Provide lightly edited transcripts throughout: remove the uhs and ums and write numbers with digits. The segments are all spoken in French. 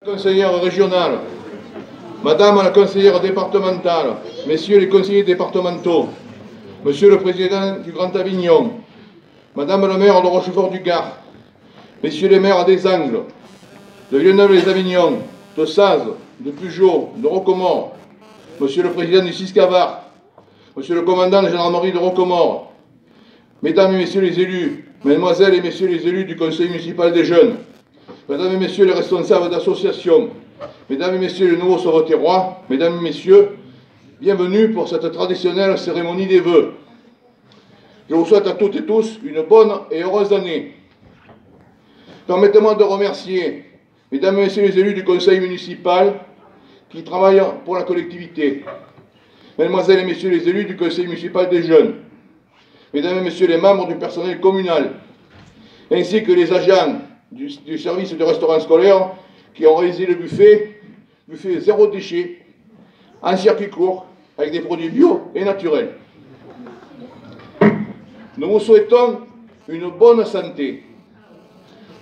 Conseillère régionale, Madame la conseillère départementale, Messieurs les conseillers départementaux, Monsieur le président du Grand Avignon, Madame le maire de Rochefort-du-Gard, Messieurs les maires des Angles, de Villeneuve-les-Avignon, de Saz, de Pugeot, de Rocamore, Monsieur le président du Siscavar, Monsieur le commandant de gendarmerie de Rocamore, Mesdames et Messieurs les élus, Mesdemoiselles et Messieurs les élus du Conseil municipal des jeunes, Mesdames et Messieurs les responsables d'associations, Mesdames et Messieurs les nouveaux sauveteurs, Mesdames et Messieurs, bienvenue pour cette traditionnelle cérémonie des vœux. Je vous souhaite à toutes et tous une bonne et heureuse année. Permettez-moi de remercier Mesdames et Messieurs les élus du Conseil municipal qui travaillent pour la collectivité, Mesdemoiselles et Messieurs les élus du Conseil municipal des jeunes, Mesdames et Messieurs les membres du personnel communal, ainsi que les agents du service de restaurant scolaire qui ont réalisé le buffet zéro déchet, en circuit court, avec des produits bio et naturels. Nous vous souhaitons une bonne santé.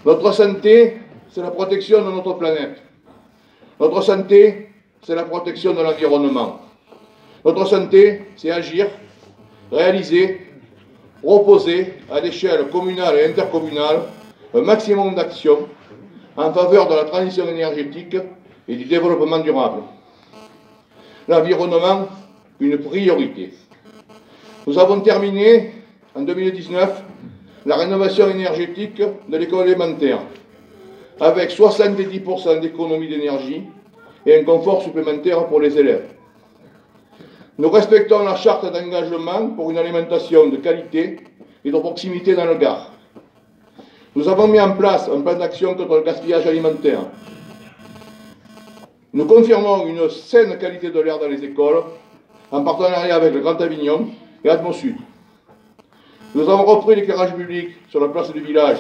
Notre santé, c'est la protection de notre planète. Notre santé, c'est la protection de l'environnement. Notre santé, c'est agir, réaliser, proposer à l'échelle communale et intercommunale un maximum d'actions en faveur de la transition énergétique et du développement durable. L'environnement, une priorité. Nous avons terminé en 2019 la rénovation énergétique de l'école élémentaire avec 70% d'économie d'énergie et un confort supplémentaire pour les élèves. Nous respectons la charte d'engagement pour une alimentation de qualité et de proximité dans le Gard. Nous avons mis en place un plan d'action contre le gaspillage alimentaire. Nous confirmons une saine qualité de l'air dans les écoles, en partenariat avec le Grand Avignon et Atmosud. Nous avons repris l'éclairage public sur la place du village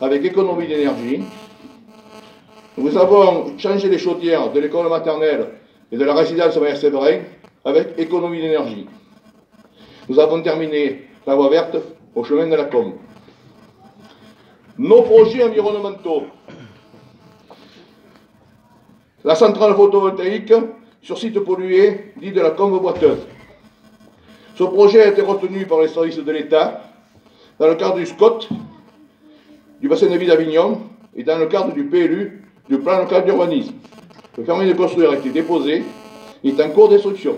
avec économie d'énergie. Nous avons changé les chaudières de l'école maternelle et de la résidence Maier-Séverin avec économie d'énergie. Nous avons terminé la voie verte au chemin de la Combe. Nos projets environnementaux. La centrale photovoltaïque sur site pollué, dit de la Combe boiteuse. Ce projet a été retenu par les services de l'État dans le cadre du SCOT, du bassin de vie d'Avignon, et dans le cadre du PLU, du plan local d'urbanisme. Le permis de construire a été déposé et est en cours d'instruction.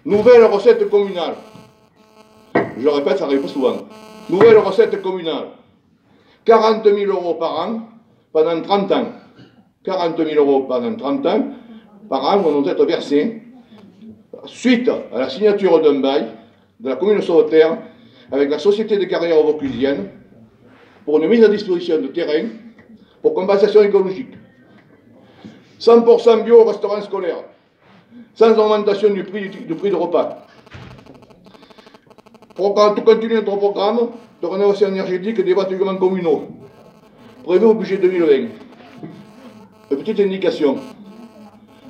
Nouvelle recette communale. Je le répète, ça n'arrive pas souvent. Nouvelle recette communale. 40 000 € par an pendant 30 ans. 40 000 € pendant 30 ans par an vont nous être versés suite à la signature d'un bail de la commune de Sauveterre avec la société des carrières vauclusiennes pour une mise à disposition de terrain pour compensation écologique. 100% bio au restaurant scolaire, sans augmentation du prix de repas. Pour continuer notre programme de rénovation énergétique des bâtiments communaux, prévu au budget 2020. Une petite indication,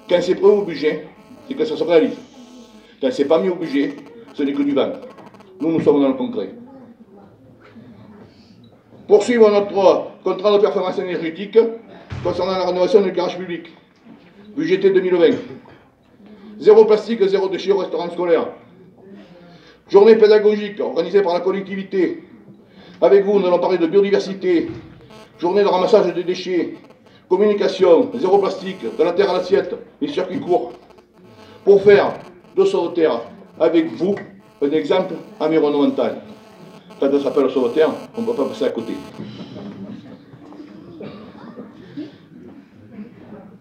quand c'est prévu au budget, c'est que ça se réalise. Quand c'est pas mis au budget, ce n'est que du vent. Nous sommes dans le concret. Poursuivre notre contrat de performance énergétique concernant la rénovation de l'éclairage public, budgété 2020. Zéro plastique, zéro déchet au restaurant scolaire. Journée pédagogique organisée par la collectivité. Avec vous, nous allons parler de biodiversité, journée de ramassage des déchets, communication, zéro plastique, de la terre à l'assiette, les circuits courts, pour faire de Sauveterre, avec vous, un exemple environnemental. Quand ça s'appelle Sauveterre, on ne peut pas passer à côté.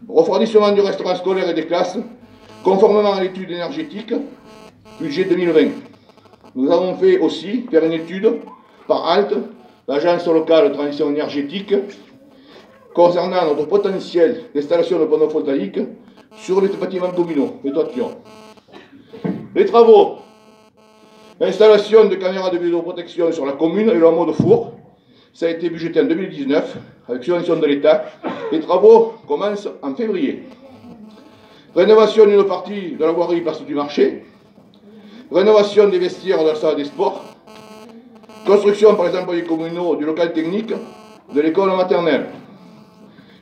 Refroidissement du restaurant scolaire et des classes, conformément à l'étude énergétique, budget 2020. Nous avons fait aussi faire une étude par ALT, l'agence locale de transition énergétique, concernant notre potentiel d'installation de panneaux photovoltaïques sur les bâtiments communaux, les toitures. Les travaux. L'installation de caméras de vidéoprotection sur la commune et le hameau de Four, ça a été budgété en 2019 avec subvention de l'État. Les travaux commencent en février. Rénovation d'une partie de la voirie place du marché. Rénovation des vestiaires de la salle des sports. Construction par les employés communaux du local technique de l'école maternelle.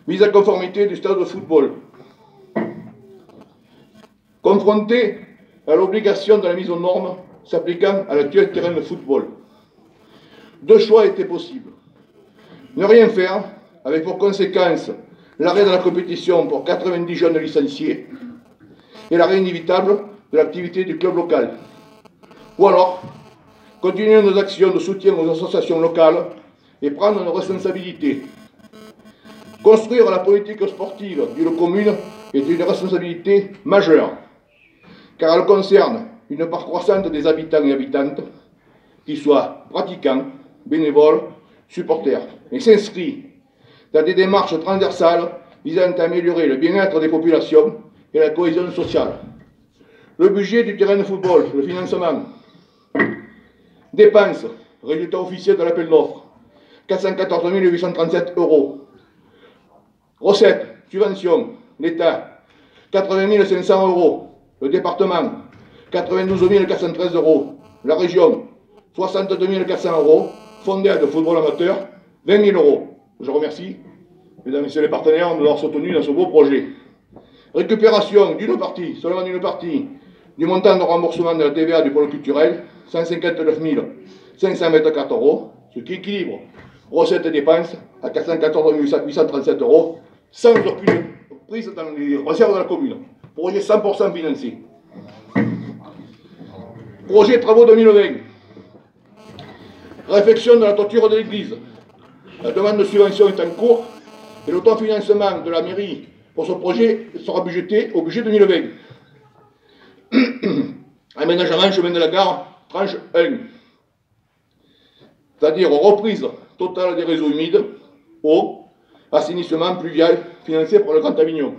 mise en conformité du stade de football. Confronté à l'obligation de la mise aux normes s'appliquant à l'actuel terrain de football. Deux choix étaient possibles. Ne rien faire, avec pour conséquence l'arrêt de la compétition pour 90 jeunes licenciés et l'arrêt inévitable de l'activité du club local. Ou alors, continuer nos actions de soutien aux associations locales et prendre nos responsabilités. Construire la politique sportive d'une commune est une responsabilité majeure, car elle concerne une part croissante des habitants et habitantes, qu'ils soient pratiquants, bénévoles, supporters, et s'inscrit dans des démarches transversales visant à améliorer le bien-être des populations et la cohésion sociale. Le budget du terrain de football, le financement, dépenses, résultat officiel de l'appel d'offres, 414 837 €. Recettes, subventions, l'État, 80 500 €. Le département, 92 413 €. La région, 62 400 €. Fonds d'aide de football amateur, 20 000 €. Je remercie, mesdames et messieurs les partenaires, de l'avoir soutenu dans ce beau projet. Récupération d'une partie, seulement d'une partie, du montant de remboursement de la TVA du pôle culturel, 159 524 €, ce qui équilibre recettes et dépenses à 414 837 €, sans aucune prise dans les réserves de la commune. Projet 100% financé. Projet travaux 2020. Réfection de la toiture de l'église. La demande de subvention est en cours et l'autofinancement de la mairie pour ce projet sera budgété au budget 2020. Aménagement chemin de la gare, tranche 1. C'est-à-dire reprise totale des réseaux humides, eau, assainissement pluvial financé par le Grand Avignon.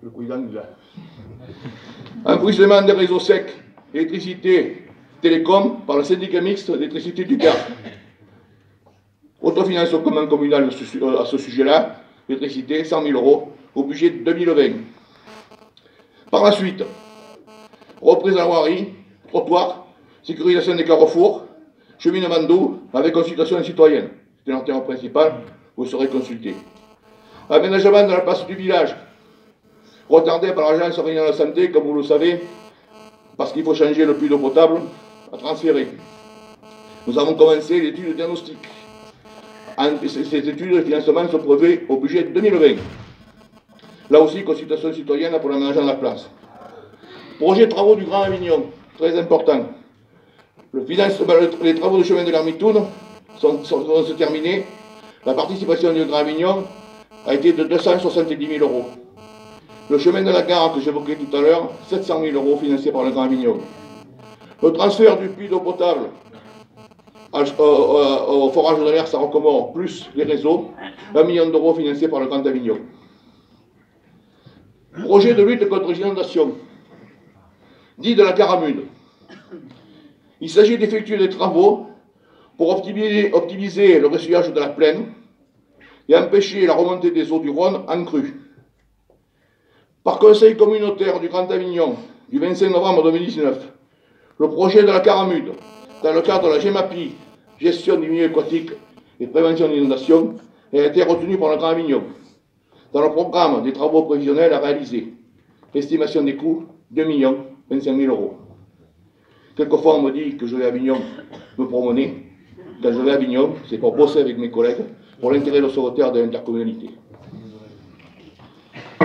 Le président est là. Enfouissement des réseaux secs, électricité, télécom par le syndicat mixte d'électricité du Gard. Autofinancement communal à ce sujet-là, électricité, 100 000 € au budget 2020. Par la suite, reprise de la voirie, trottoir, sécurisation des carrefours, cheminement d'eau avec consultation citoyenne. C'est l'intérêt principal, vous serez consulté. Aménagement de la place du village, retardé par l'Agence régionale de la santé, comme vous le savez, parce qu'il faut changer le puits d'eau potable à transférer. Nous avons commencé l'étude de diagnostic. Ces études de financement sont prévues au budget 2020. Là aussi, consultation citoyenne pour l'aménagement de la place. Projet de travaux du Grand Avignon, très important. Les travaux de chemin de l'Hermitoune vont se terminer. La participation du Grand Avignon a été de 270 000 €. Le chemin de la gare que j'évoquais tout à l'heure, 700 000 € financés par le Grand Avignon. Le transfert du puits d'eau potable au forage de l'air Sarocomore, plus les réseaux, 1 million € financés par le Grand Avignon. Projet de lutte contre les inondations, dit de la Caramude. Il s'agit d'effectuer des travaux pour optimiser le ressuyage de la plaine et empêcher la remontée des eaux du Rhône en crue. Par conseil communautaire du Grand Avignon du 25 novembre 2019, le projet de la Caramude, dans le cadre de la GEMAPI, gestion du milieu aquatique et prévention des inondations, a été retenu par le Grand Avignon dans le programme des travaux prévisionnels à réaliser. Estimation des coûts, 2 25 000 €. Quelquefois, on me dit que je vais à Avignon me promener. Quand je vais à Avignon, c'est pour bosser avec mes collègues pour l'intérêt de sauveterre de l'intercommunalité.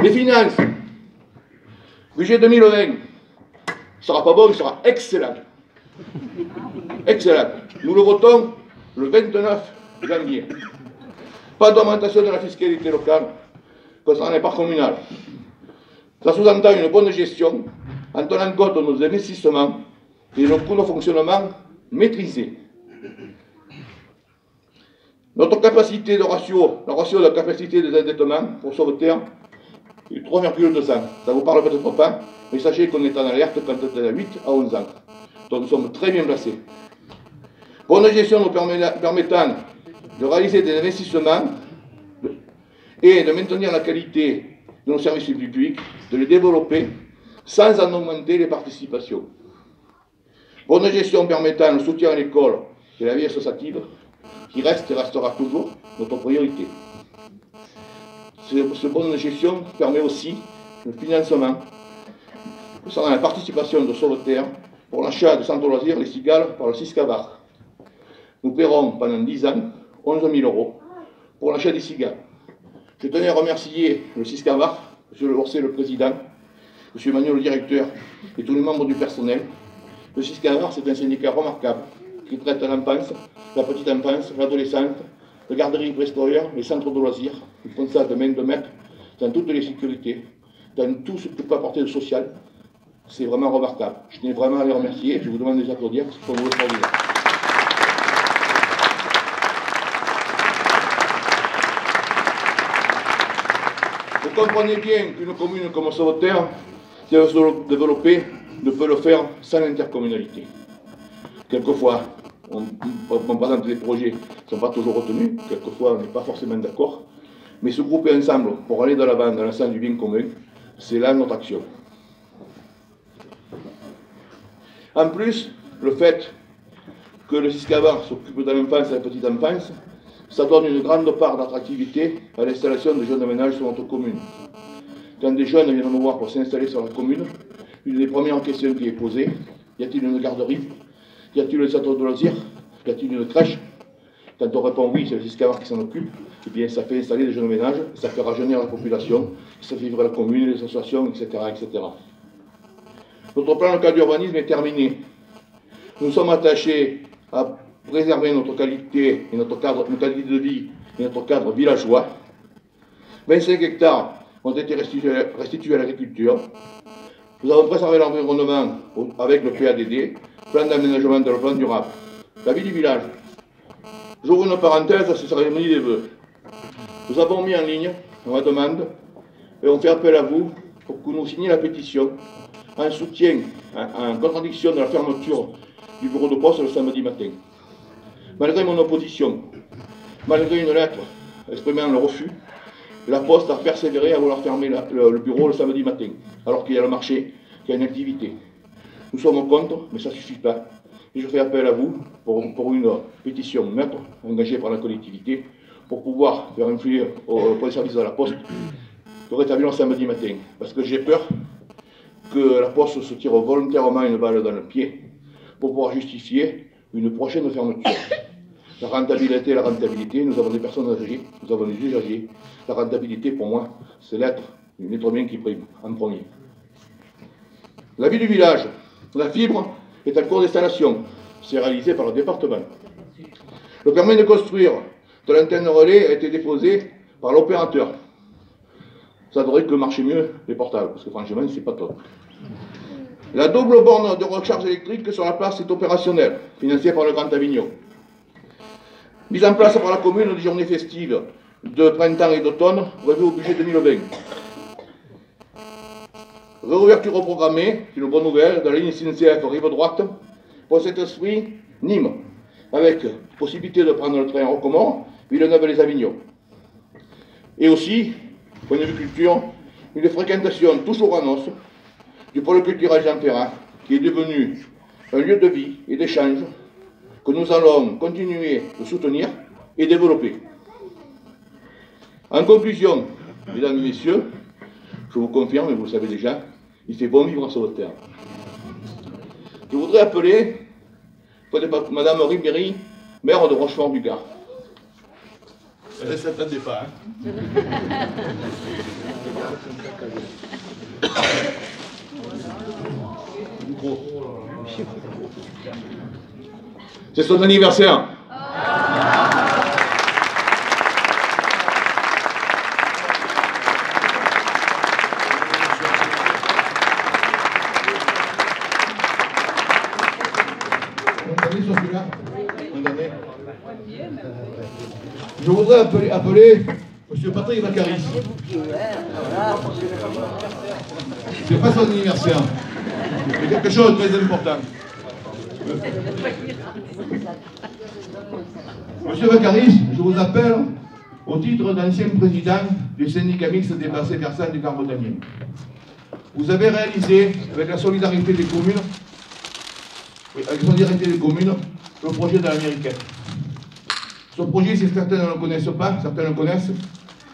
Les finances. Budget 2020. Il ne sera pas bon, il sera excellent. Excellent. Nous le votons le 29 janvier. Pas d'augmentation de la fiscalité locale concernant les parcs communaux. Ça sous-entend une bonne gestion en tenant compte de nos investissements et nos coûts de fonctionnement maîtrisés. Notre capacité de ratio, la ratio de la capacité des endettements pour sauveterre, est 3,200. Ça ne vous parle peut-être pas, mais sachez qu'on est en alerte quand on est à 8 à 11 ans. Donc nous sommes très bien placés. Bonne gestion nous permettant de réaliser des investissements et de maintenir la qualité de nos services publics, de les développer sans en augmenter les participations. Bonne gestion permettant le soutien à l'école et la vie associative, qui reste et restera toujours notre priorité. Ce bonne gestion permet aussi le financement concernant la participation de Sauveterre pour l'achat de centres loisirs Les Cigales par le Siscavar. Nous paierons pendant 10 ans 11 000 € pour l'achat des cigales. Je tenais à remercier le Siscavar, M. Lorset, le président, M. Manuel, le directeur, et tous les membres du personnel. Le Siscavar, c'est un syndicat remarquable qui traite l'enfance, la petite enfance, l'adolescence, les garderies préhistoriques, les centres de loisirs. Ils font ça de main de maître, dans toutes les sécurités, dans tout ce que peut apporter de social. C'est vraiment remarquable. Je tenais vraiment à les remercier. Je vous demande de les applaudir parce qu'ils font extraordinaire. Vous comprenez bien qu'une commune comme Sauveterre, si elle veut se développer, ne peut le faire sans l'intercommunalité. Quelquefois, on présente des projets qui ne sont pas toujours retenus, quelquefois on n'est pas forcément d'accord, mais se grouper ensemble pour aller de l'avant dans le sens du bien commun, c'est là notre action. En plus, le fait que le Siscavar s'occupe de l'enfance et de la petite enfance, ça donne une grande part d'attractivité à l'installation de jeunes ménages sur notre commune. Quand des jeunes viennent nous voir pour s'installer sur la commune, une des premières questions qui est posée, y a-t-il une garderie? Y a-t-il un centre de loisirs? Y a-t-il une crèche? Quand on répond oui, c'est le Siscavar qui s'en occupe, et bien ça fait installer des jeunes ménages, ça fait rajeunir la population, ça fait vivre la commune, les associations, etc., etc. Notre plan local d'urbanisme est terminé. Nous sommes attachés à préserver notre qualité et notre qualité de vie et notre cadre villageois. 25 hectares ont été restitués à l'agriculture. Nous avons préservé l'environnement avec le PADD, plan d'aménagement de développement durable. La vie du village. J'ouvre une parenthèse à cette cérémonie des vœux. Nous avons mis en ligne ma demande et on fait appel à vous pour que nous signiez la pétition en soutien, en contradiction de la fermeture du bureau de poste le samedi matin. Malgré mon opposition, malgré une lettre exprimant le refus, la Poste a persévéré à vouloir fermer le bureau le samedi matin, alors qu'il y a le marché, qu'il y a une activité. Nous sommes contre, mais ça ne suffit pas. Et je fais appel à vous pour une pétition neutre, engagée par la collectivité, pour pouvoir faire influer au point de service de la Poste de rétablir le samedi matin. Parce que j'ai peur que la Poste se tire volontairement une balle dans le pied pour pouvoir justifier une prochaine fermeture. La rentabilité, nous avons des personnes âgées, nous avons des usagers. La rentabilité, pour moi, c'est l'être humain qui prime en premier. La vie du village, la fibre est en cours d'installation. C'est réalisé par le département. Le permis de construire de l'antenne relais a été déposé par l'opérateur. Ça devrait que marcher mieux les portables, parce que franchement, c'est pas top. La double borne de recharge électrique sur la place est opérationnelle, financée par le Grand Avignon. Mise en place par la commune des journées festives de printemps et d'automne, prévues au budget 2020. Réouverture programmée, c'est une bonne nouvelle, de la ligne SNCF rive droite, pour cet esprit, Nîmes, avec possibilité de prendre le train en Comores, Villeneuve-les-Avignon. Et aussi, point de vue culture, une fréquentation toujours en os du pôle culturel Jean Ferrat, qui est devenu un lieu de vie et d'échange que nous allons continuer de soutenir et développer. En conclusion, mesdames et messieurs, je vous confirme, et vous le savez déjà, il fait bon vivre à Sauveterre. Je voudrais appeler Madame Ribéry, maire de Rochefort-du-Gard. Elle ne s'attendait pas, hein. C'est son anniversaire. Je voudrais appeler M. Patrick Vacaris. C'est pas son anniversaire. C'est quelque chose de très important. Monsieur Vacaris, je vous appelle au titre d'ancien président du syndicat mixte des bassins versants du Gard-Bretagnais. Vous avez réalisé, avec la solidarité des communes, le projet de l'américaine. Ce projet, si certains ne le connaissent pas, certains le connaissent,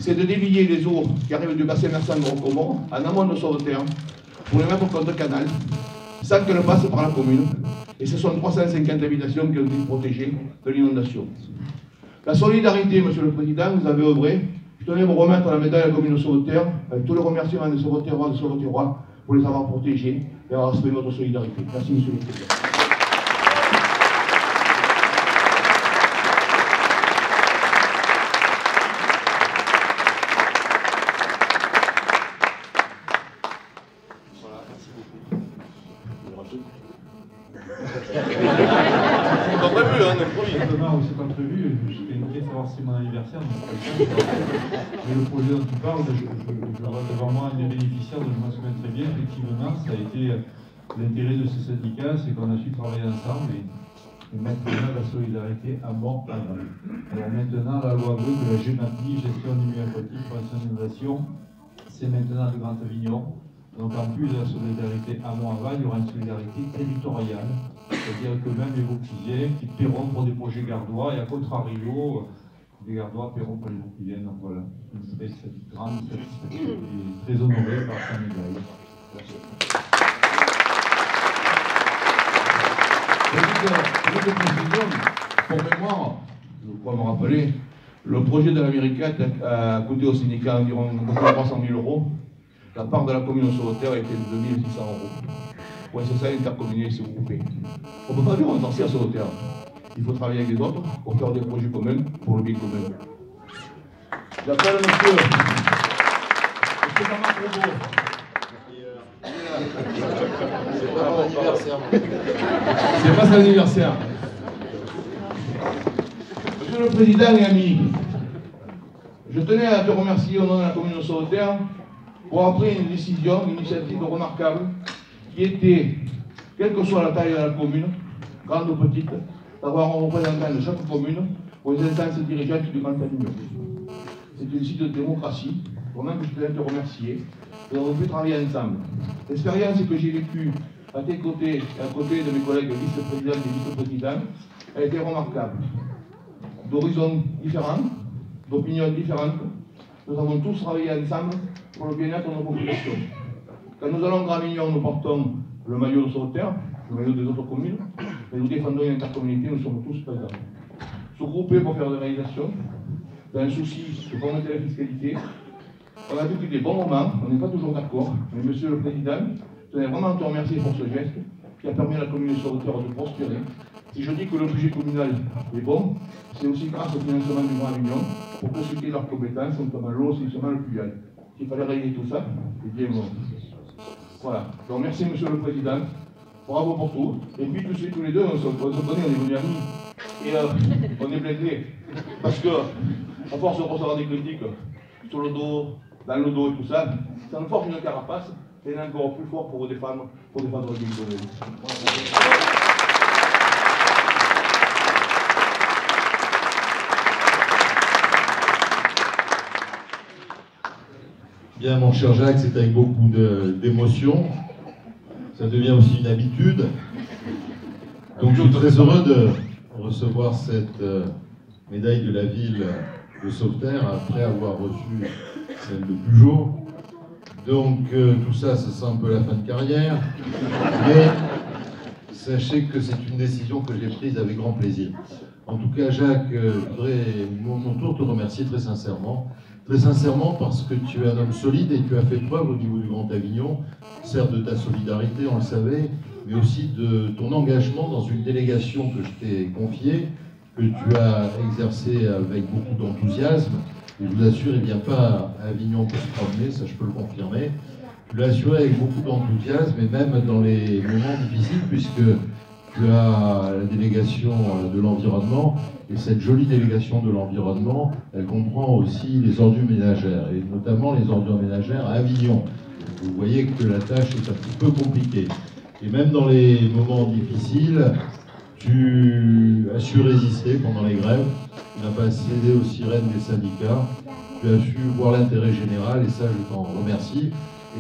c'est de dévier les eaux qui arrivent du bassin versant de Comores en amont de Sauveterre pour les mettre au compte canal, sans qu'elles passent par la commune. Et ce sont 350 habitations qui ont été protégées de l'inondation. La solidarité, Monsieur le Président, vous avez œuvré. Je tenais à vous remettre la médaille à la commune de Sauveterre, avec tous les remerciements des Sauveterrois et des Sauveterrois pour les avoir protégés et avoir respecté votre solidarité. Merci, Monsieur le Président. C'est pas prévu, j'étais inquiet de savoir si c'est mon anniversaire, mais le projet dont tu parles, je vois devant moi un des bénéficiaires, je m'en souviens très bien, effectivement, ça a été l'intérêt de ce syndicat, c'est qu'on a su travailler ensemble et mettre en œuvre la solidarité à mort à val. Alors maintenant, la loi veut que la GEMAPI, gestion du milieu aquatique, prévention d'inondation, c'est maintenant le Grand Avignon. Donc en plus de la solidarité amont-aval, il y aura une solidarité territoriale, c'est-à-dire que même les Vauclisiens qui paieront pour des projets gardois, et à contrario, les gardois paieront pour les Vauclisiens. Donc voilà, une grande satisfaction et très honoré par sa médaille. Petite précision, pour mémoire, je crois me rappeler, le projet de l'Américaine a coûté au syndicat environ 300 000 €. La part de la commune de Sauveterre était de 2 600 €. Ouais, c'est ça, l'intercommunalité s'est groupée. On ne peut pas dire renforcer à Sauveterre. Il faut travailler avec les autres pour faire des projets communs pour le bien commun. J'appelle monsieur Jean-Marc Roubaud. C'est pas mon anniversaire. C'est pas son anniversaire. Monsieur le Président et amis, je tenais à te remercier au nom de la commune de Sauveterre pour avoir pris une décision, une initiative remarquable, qui était, quelle que soit la taille de la commune, grande ou petite, d'avoir un représentant de chaque commune aux instances dirigeantes du Grand Avignon. C'est une site de démocratie, vraiment que je tenais à te remercier. Nous avons pu travailler ensemble. L'expérience que j'ai vécue à tes côtés et à côté de mes collègues vice-présidents et vice-présidents a été remarquable. D'horizons différents, d'opinions différentes, nous avons tous travaillé ensemble pour le bien-être de nos populations. Quand nous allons au Grand Avignon, nous portons le maillot de Sauveterre, le maillot des autres communes, et nous défendons une intercommunalité, nous sommes tous présents. Se grouper pour faire des réalisations, dans un souci de remonter la fiscalité. On a vécu des bons moments, on n'est pas toujours d'accord, mais Monsieur le Président, je tenais vraiment à te remercier pour ce geste qui a permis à la commune de Sauveterre de prospérer. Si je dis que le budget communal est bon, c'est aussi grâce au financement du Grand Avignon pour consulter leurs compétences, notamment l'eau, c'est seulement le plus. S'il fallait régler tout ça, eh bien bon. Voilà. Donc merci Monsieur le Président. Bravo pour tout. Et puis tous les deux, on se connaît, on est venus amis. Et on est blindés. Parce que, à force de recevoir des critiques sur le dos, dans le dos et tout ça, ça nous forge une carapace et est encore plus fort pour défendre le bien commun. Bien, mon cher Jacques, c'est avec beaucoup d'émotion. Ça devient aussi une habitude. Donc, je suis très heureux de recevoir cette médaille de la ville de Sauveterre après avoir reçu celle de Pujol. Donc, tout ça, ça sent un peu la fin de carrière. Mais sachez que c'est une décision que j'ai prise avec grand plaisir. En tout cas, Jacques, je voudrais, à mon tour, te remercier très sincèrement. Très sincèrement parce que tu es un homme solide et tu as fait preuve au niveau du Grand Avignon, certes de ta solidarité, on le savait, mais aussi de ton engagement dans une délégation que je t'ai confiée, que tu as exercée avec beaucoup d'enthousiasme. Et je vous assure, il ne vient pas à Avignon pour se promener, ça je peux le confirmer. Tu l'as assuré avec beaucoup d'enthousiasme et même dans les moments difficiles, puisque tu as la délégation de l'environnement, et cette jolie délégation de l'environnement, elle comprend aussi les ordures ménagères, et notamment les ordures ménagères à Avignon. Vous voyez que la tâche est un petit peu compliquée. Et même dans les moments difficiles, tu as su résister pendant les grèves, tu n'as pas cédé aux sirènes des syndicats, tu as su voir l'intérêt général, et ça je t'en remercie.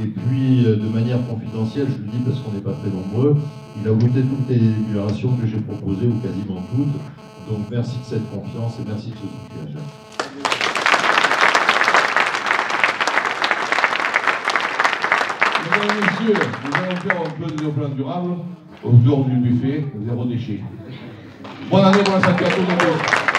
Et puis, de manière confidentielle, je le dis parce qu'on n'est pas très nombreux, il a voté toutes les libérations que j'ai proposées, ou quasiment toutes. Donc merci de cette confiance et merci de ce soutien. Mesdames et messieurs, nous allons faire un peu de développement durable autour du buffet, zéro déchet. Bonne année pour la santé à tous.